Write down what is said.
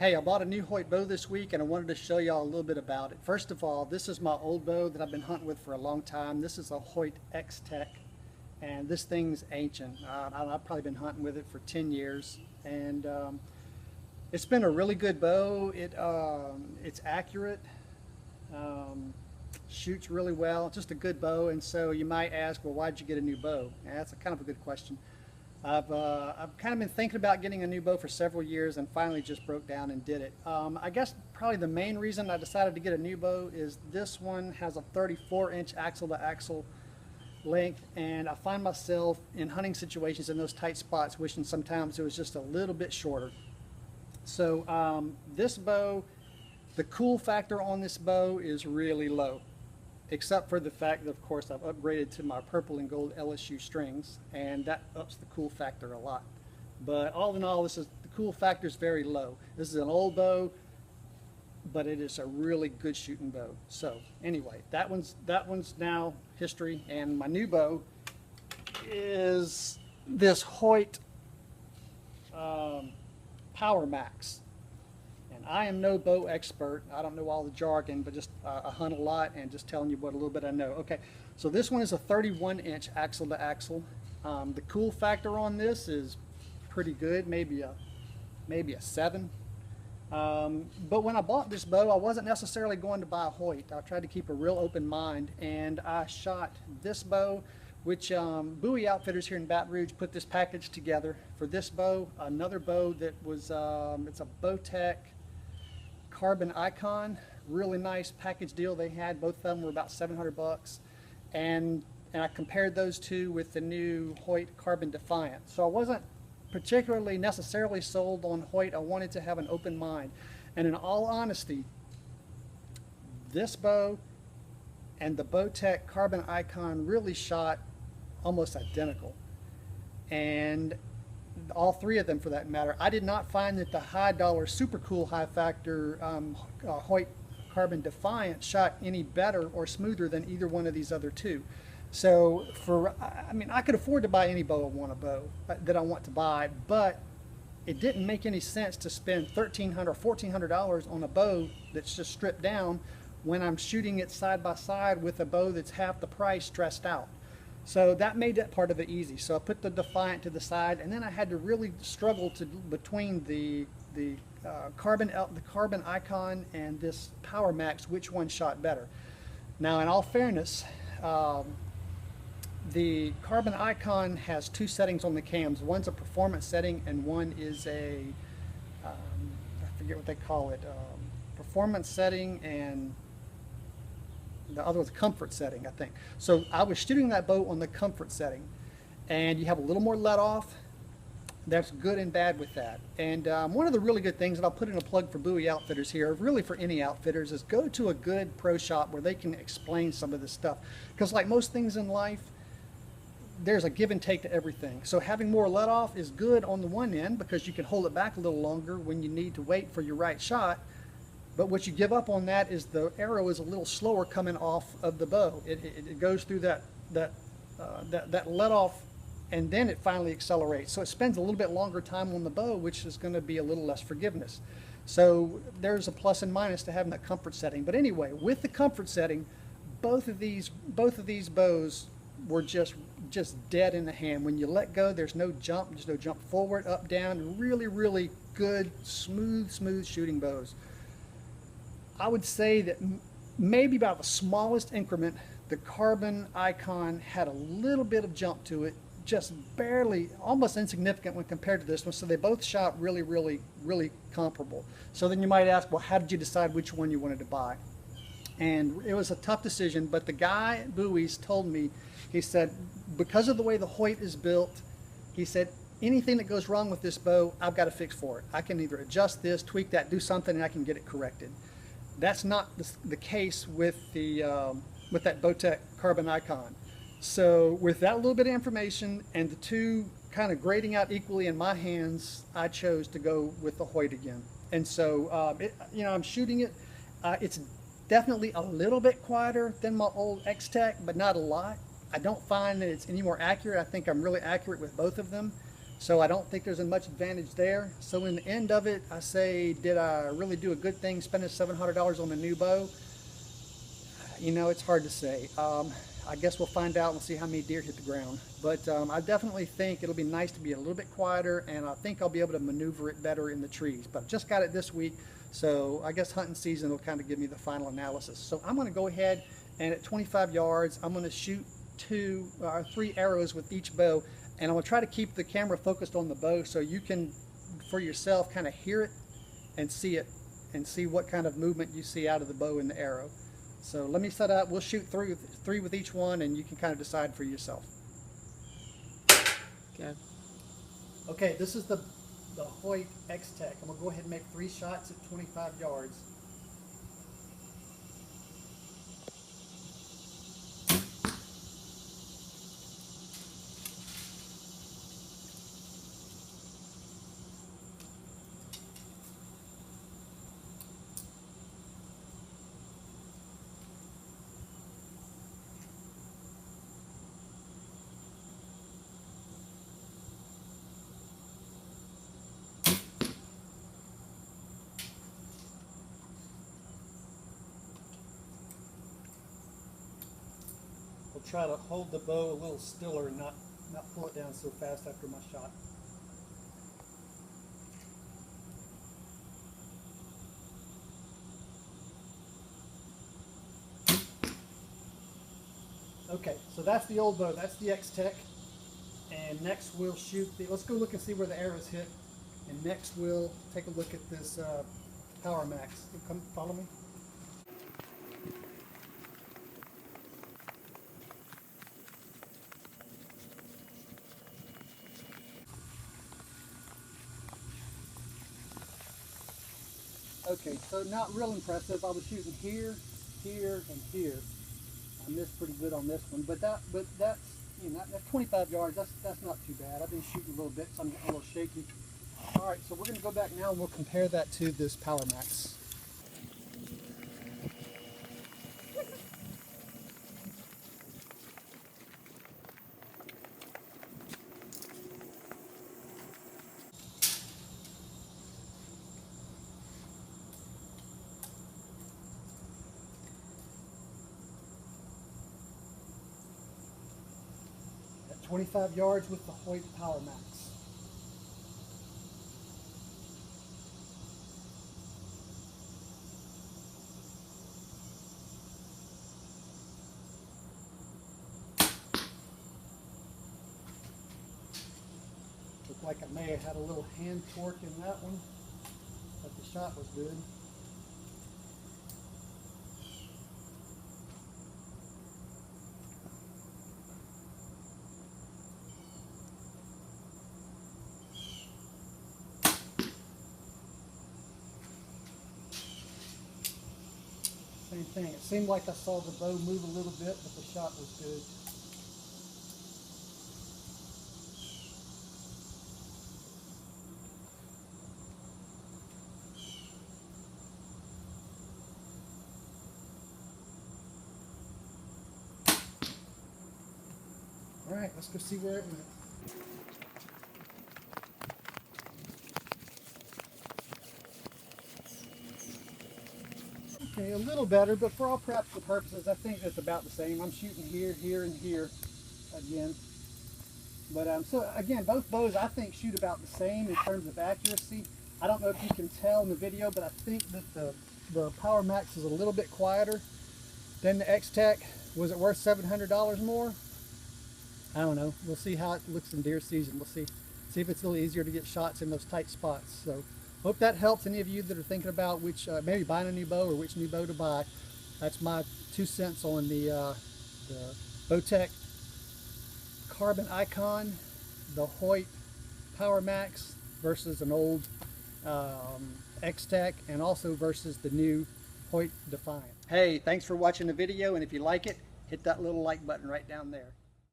Hey, I bought a new Hoyt bow this week and I wanted to show y'all a little bit about it. First of all, this is my old bow that I've been hunting with for a long time. This is a Hoyt XTec and this thing's ancient. I've probably been hunting with it for 10 years and it's been a really good bow. It's accurate, shoots really well, just a good bow. And so you might ask, well, why'd you get a new bow? And that's kind of a good question. I've kind of been thinking about getting a new bow for several years and finally just broke down and did it. I guess probably the main reason I decided to get a new bow is this one has a 34-inch axle to axle length, and I find myself in hunting situations in those tight spots wishing sometimes it was just a little bit shorter. So this bow, the cool factor on this bow is really low, except for the fact that, of course, I've upgraded to my purple and gold LSU strings, and that ups the cool factor a lot. But all in all, the cool factor is very low. This is an old bow, but it is a really good shooting bow. So anyway, that one's now history, and my new bow is this Hoyt Power Max. I am no bow expert. I don't know all the jargon, but just I hunt a lot and just telling you what a little bit I know. Okay, so this one is a 31-inch axle to axle. The cool factor on this is pretty good, maybe a 7. But when I bought this bow, I wasn't necessarily going to buy a Hoyt. I tried to keep a real open mind, and I shot this bow, which Bowie Outfitters here in Baton Rouge put this package together for this bow. Another bow that was it's a Bowtech Carbon Icon, really nice package deal they had. Both of them were about 700 bucks, and I compared those two with the new Hoyt Carbon Defiant. So I wasn't particularly necessarily sold on Hoyt. I wanted to have an open mind, and in all honesty, this bow and the Bowtech Carbon Icon really shot almost identical, and all three of them for that matter. I did not find that the high dollar super cool high factor Hoyt Carbon Defiant shot any better or smoother than either one of these other two. So I mean, I could afford to buy any bow that I want to buy, but it didn't make any sense to spend $1,300 or $1,400 on a bow that's just stripped down when I'm shooting it side by side with a bow that's half the price stressed out. So that made that part of it easy. So I put the Defiant to the side, and then I had to really struggle between the Carbon Icon and this Power Max, which one shot better. Now, in all fairness, the Carbon Icon has two settings on the cams. One's a performance setting, and one is a I forget what they call it, performance setting, and the other was comfort setting, I think. So I was shooting that bow on the comfort setting, and you have a little more let off. That's good and bad with that. And one of the really good things, and I'll put in a plug for Bowie Outfitters here, really for any outfitters, is go to a good pro shop where they can explain some of this stuff. Because like most things in life, there's a give and take to everything. So having more let off is good on the one end because you can hold it back a little longer when you need to wait for your right shot. But what you give up on that is the arrow is a little slower coming off of the bow. It goes through that let off, and then it finally accelerates. So it spends a little bit longer time on the bow, which is going to be a little less forgiveness. So there's a plus and minus to having that comfort setting. But anyway, with the comfort setting, both of these bows were just dead in the hand. When you let go, there's no jump. There's no jump forward, up, down. Really, really good, smooth shooting bows. I would say that maybe about the smallest increment, the Carbon Icon had a little bit of jump to it, just barely, almost insignificant when compared to this one. So they both shot really, really, really comparable. So then you might ask, well, how did you decide which one you wanted to buy? And it was a tough decision, but the guy at Bowie's told me, he said, because of the way the Hoyt is built, he said, anything that goes wrong with this bow, I've got to fix for it. I can either adjust this, tweak that, do something, and I can get it corrected. That's not the case with that Bowtech Carbon Icon. So with that little bit of information and the two kind of grading out equally in my hands, I chose to go with the Hoyt again. And so, I'm shooting it. It's definitely a little bit quieter than my old XTec, but not a lot. I don't find that it's any more accurate. I think I'm really accurate with both of them. So I don't think there's much advantage there. So in the end of it, I say, did I really do a good thing spending $700 on a new bow? You know, it's hard to say. I guess we'll find out and we'll see how many deer hit the ground. But I definitely think it'll be nice to be a little bit quieter, and I think I'll be able to maneuver it better in the trees. But I've just got it this week, so I guess hunting season will kind of give me the final analysis. So I'm going to go ahead and at 25 yards, I'm going to shoot 3 arrows with each bow, and I'm going to try to keep the camera focused on the bow so you can, for yourself, kind of hear it and see what kind of movement you see out of the bow and the arrow. So let me set up. We'll shoot three with each one, and you can kind of decide for yourself. Okay. Okay, this is the Hoyt XTec. I'm going to go ahead and make 3 shots at 25 yards. We'll try to hold the bow a little stiller and not pull it down so fast after my shot. Okay, so that's the old bow. That's the XTec. And next we'll shoot let's go look and see where the arrows hit. And next we'll take a look at this Power Max. Come follow me. Okay, so not real impressive. I was shooting here, here, and here. I missed pretty good on this one, but that's, you know, that's 25 yards. That's not too bad. I've been shooting a little bit, so I'm getting a little shaky. All right, so we're going to go back now and we'll compare that to this Power Max. At 25 yards with the Hoyt Power Max. Looked like I may have had a little hand torque in that one, but the shot was good. Same thing. It seemed like I saw the bow move a little bit, but the shot was good. All right, let's go see where it went. Okay, a little better, but for all practical purposes, I think it's about the same. I'm shooting here, here, and here again. But so again, both bows I think shoot about the same in terms of accuracy. I don't know if you can tell in the video, but I think that the Power Max is a little bit quieter than the XTec. Was it worth $700 more? I don't know. We'll see how it looks in deer season. We'll see if it's a little easier to get shots in those tight spots. So hope that helps any of you that are thinking about which maybe buying a new bow or which new bow to buy. That's my 2 cents on the Bowtech Carbon Icon, the Hoyt Power Max versus an old XTec, and also versus the new Hoyt Defiant. Hey, thanks for watching the video, and if you like it, hit that little like button right down there.